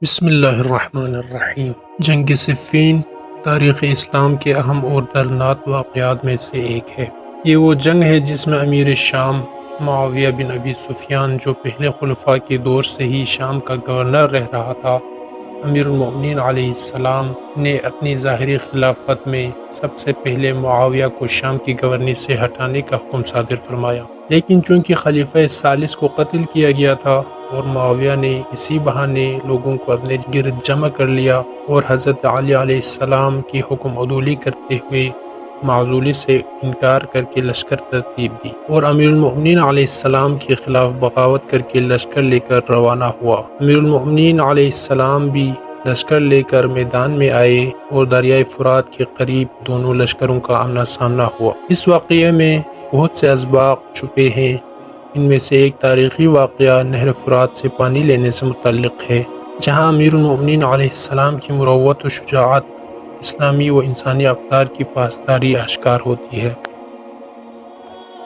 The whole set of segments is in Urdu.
بسم اللہ الرحمن الرحیم۔ جنگ صفین تاریخ اسلام کے اہم اور دردناک واقعات میں سے ایک ہے۔ یہ وہ جنگ ہے جس میں امیر شام معاویہ بن ابی سفیان، جو پہلے خلفاء کے دور سے ہی شام کا گورنر رہ رہا تھا، امیر المؤمنین علیہ السلام نے اپنی ظاہری خلافت میں سب سے پہلے معاویہ کو شام کی گورنی سے ہٹانے کا حکم صادر فرمایا۔ لیکن چونکہ خلیفہ ثالث کو قتل کیا گیا تھا اور معاویہ نے اسی بہانے لوگوں کو اپنے گرد جمع کر لیا اور حضرت علی علیہ السلام کی حکم عدولی کرتے ہوئے معزولی سے انکار کر کے لشکر ترتیب دی اور امیر المؤمنین علیہ السلام کے خلاف بغاوت کر کے لشکر لے کر روانہ ہوا۔ امیر المؤمنین علیہ السلام بھی لشکر لے کر میدان میں آئے اور دریائے فرات کے قریب دونوں لشکروں کا آمنا سامنا ہوا۔ اس واقعے میں بہت سے اسباق چھپے ہیں۔ ان میں سے ایک تاریخی واقعہ نہر فرات سے پانی لینے سے متعلق ہے، جہاں امیر المؤمنین علیہ السلام کی مروت و شجاعت، اسلامی و انسانی اقدار کی پاسداری اشکار ہوتی ہے۔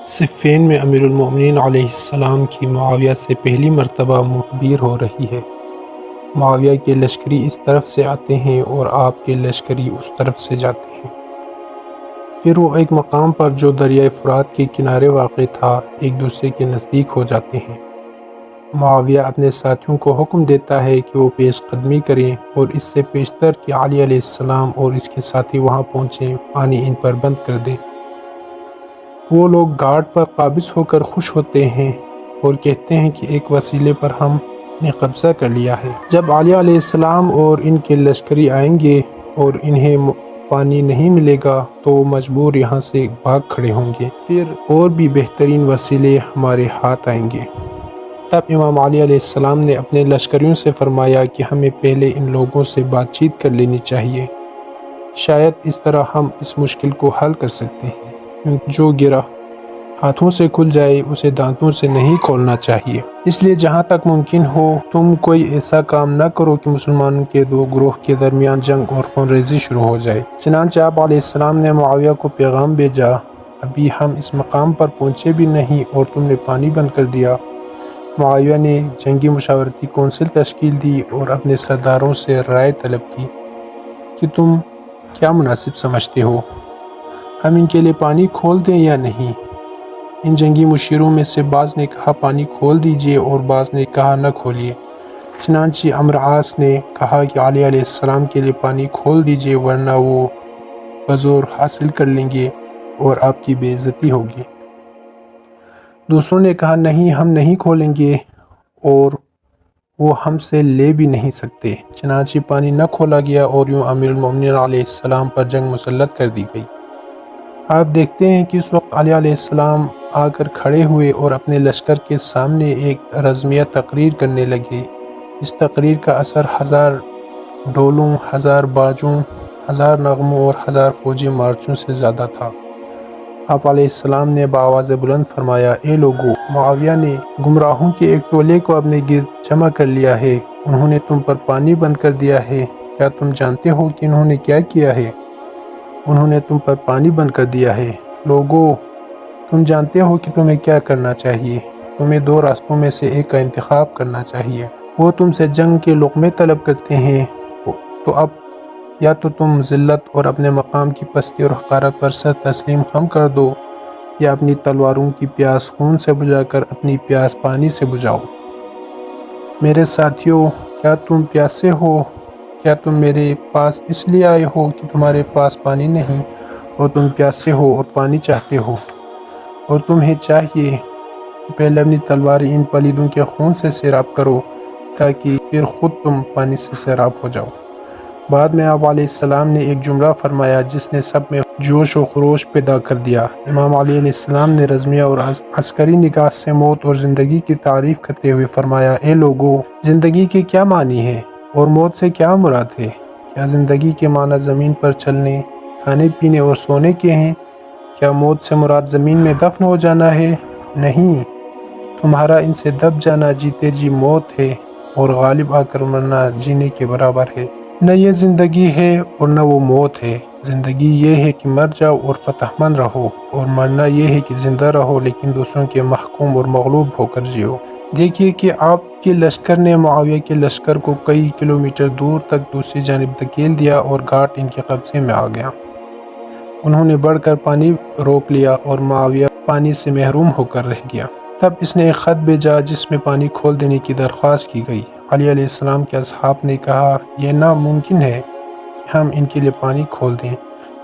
صفین میں امیر المؤمنین علیہ السلام کی معاویہ سے پہلی مرتبہ مخبیر ہو رہی ہے۔ معاویہ کے لشکری اس طرف سے آتے ہیں اور آپ کے لشکری اس طرف سے جاتے ہیں۔ پھر وہ ایک مقام پر جو دریائے فرات کے کنارے واقع تھا ایک دوسرے کے نزدیک ہو جاتے ہیں۔ معاویہ اپنے ساتھیوں کو حکم دیتا ہے کہ وہ پیش قدمی کریں اور اس سے پیشتر کہ علی علیہ السلام اور اس کے ساتھی وہاں پہنچیں، پانی ان پر بند کر دیں۔ وہ لوگ گھاٹ پر قابض ہو کر خوش ہوتے ہیں اور کہتے ہیں کہ ایک وسیلے پر ہم نے قبضہ کر لیا ہے۔ جب علی علیہ السلام اور ان کے لشکری آئیں گے اور انہیں پانی نہیں ملے گا تو وہ مجبور یہاں سے بھاگ کھڑے ہوں گے، پھر اور بھی بہترین وسیلے ہمارے ہاتھ آئیں گے۔ تب امام علی علیہ السلام نے اپنے لشکریوں سے فرمایا کہ ہمیں پہلے ان لوگوں سے بات چیت کر لینی چاہیے، شاید اس طرح ہم اس مشکل کو حل کر سکتے ہیں، کیونکہ جو گرہ ہاتھوں سے کھل جائے اسے دانتوں سے نہیں کھولنا چاہیے۔ اس لیے جہاں تک ممکن ہو تم کوئی ایسا کام نہ کرو کہ مسلمانوں کے دو گروہ کے درمیان جنگ اور خون ریزی شروع ہو جائے۔ چنانچہ آپ علیہ السلام نے معاویہ کو پیغام بھیجا، ابھی ہم اس مقام پر پہنچے بھی نہیں اور تم نے پانی بند کر دیا۔ معاویہ نے جنگی مشاورتی کونسل تشکیل دی اور اپنے سرداروں سے رائے طلب کی کہ تم کیا مناسب سمجھتے ہو، ہم ان کے لیے پانی کھول دیں یا نہیں؟ ان جنگی مشیروں میں سے بعض نے کہا پانی کھول دیجئے اور بعض نے کہا نہ کھولیے۔ چنانچہ عمرو عاص نے کہا کہ علی علیہ السلام کے لیے پانی کھول دیجئے ورنہ وہ بزور حاصل کر لیں گے اور آپ کی بے عزتی ہوگی۔ دوسروں نے کہا نہیں، ہم نہیں کھولیں گے اور وہ ہم سے لے بھی نہیں سکتے۔ چنانچہ پانی نہ کھولا گیا اور یوں امیر المؤمنین علیہ السلام پر جنگ مسلط کر دی گئی۔ آپ دیکھتے ہیں کہ اس وقت علی علیہ السلام آ کر کھڑے ہوئے اور اپنے لشکر کے سامنے ایک رزمیہ تقریر کرنے لگے۔ اس تقریر کا اثر 1000 ڈولوں، 1000 باجوں، 1000 نغموں اور 1000 فوجی مارچوں سے زیادہ تھا۔ آپ علیہ السلام نے بآواز بلند فرمایا، اے لوگو، معاویہ نے گمراہوں کے ایک ٹولے کو اپنے گرد جمع کر لیا ہے، انہوں نے تم پر پانی بند کر دیا ہے، کیا تم جانتے ہو کہ انہوں نے کیا کیا ہے؟ انہوں نے تم پر پانی بند کر دیا ہے۔ لوگو، تم جانتے ہو کہ تمہیں کیا کرنا چاہیے، تمہیں 2 راستوں میں سے ایک کا انتخاب کرنا چاہیے۔ وہ تم سے جنگ کے لقمے طلب کرتے ہیں تو اب یا تو تم ذلت اور اپنے مقام کی پستی اور حقارت پر سر تسلیم خم کر دو، یا اپنی تلواروں کی پیاس خون سے بجھا کر اپنی پیاس پانی سے بجھاؤ۔ میرے ساتھیوں، کیا تم پیاسے ہو؟ کیا تم میرے پاس اس لیے آئے ہو کہ تمہارے پاس پانی نہیں اور تم پیاسے ہو اور پانی چاہتے ہو، اور تمہیں چاہیے کہ پہلے اپنی تلواریں ان پلیدوں کے خون سے سیراب کرو تاکہ پھر خود تم پانی سے سیراب ہو جاؤ۔ بعد میں آپ علیہ السلام نے ایک جملہ فرمایا جس نے سب میں جوش و خروش پیدا کر دیا۔ امام علی علیہ السلام نے رزمیہ اور عسکری نگاہ سے موت اور زندگی کی تعریف کرتے ہوئے فرمایا، اے لوگو، زندگی کے کیا معنی ہے اور موت سے کیا مراد ہے؟ کیا زندگی کے معنی زمین پر چلنے، کھانے پینے اور سونے کے ہیں؟ کیا موت سے مراد زمین میں دفن ہو جانا ہے؟ نہیں، تمہارا ان سے دب جانا جیتے جی موت ہے اور غالب آ کر مرنا جینے کے برابر ہے۔ نہ یہ زندگی ہے اور نہ وہ موت ہے۔ زندگی یہ ہے کہ مر جاؤ اور فتح مند رہو، اور مرنا یہ ہے کہ زندہ رہو لیکن دوسروں کے محکوم اور مغلوب ہو کر جیو۔ دیکھیے کہ آپ کے لشکر نے معاویہ کے لشکر کو کئی کلومیٹر دور تک دوسری جانب دھکیل دیا اور گھاٹ ان کے قبضے میں آ گیا۔ انہوں نے بڑھ کر پانی روک لیا اور معاویہ پانی سے محروم ہو کر رہ گیا۔ تب اس نے ایک خط بھیجا جس میں پانی کھول دینے کی درخواست کی گئی۔ علی علیہ السلام کے اصحاب نے کہا یہ ناممکن ہے کہ ہم ان کے لیے پانی کھول دیں،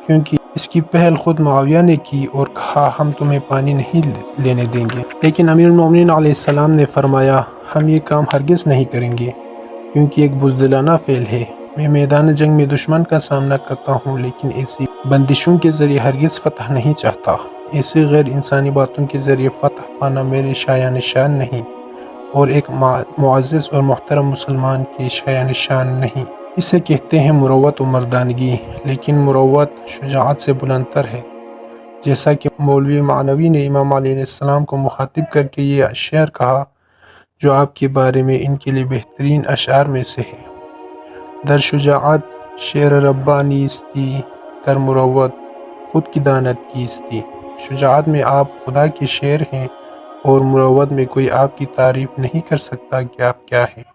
کیونکہ اس کی پہل خود معاویہ نے کی اور کہا ہم تمہیں پانی نہیں لینے دیں گے۔ لیکن امیر المومنین علیہ السلام نے فرمایا ہم یہ کام ہرگز نہیں کریں گے، کیونکہ ایک بزدلانہ فعل ہے۔ میں میدان جنگ میں دشمن کا سامنا کرتا ہوں، لیکن ایسی بندشوں کے ذریعے ہرگز فتح نہیں چاہتا۔ ایسی غیر انسانی باتوں کے ذریعے فتح پانا میرے شایان شان نہیں، اور ایک معزز اور محترم مسلمان کی شایان شان نہیں۔ اسے کہتے ہیں مروت و مردانگی، لیکن مروت شجاعت سے بلند تر ہے، جیسا کہ مولوی معنوی نے امام علیہ السلام کو مخاطب کر کے یہ شعر کہا جو آپ کے بارے میں ان کے لیے بہترین اشعار میں سے ہے۔ در شجاعت شعر ربانیستی، در مروت خود کی دانت کیستی۔ شجاعت میں آپ خدا کے شعر ہیں، اور مروت میں کوئی آپ کی تعریف نہیں کر سکتا کہ آپ کیا ہیں۔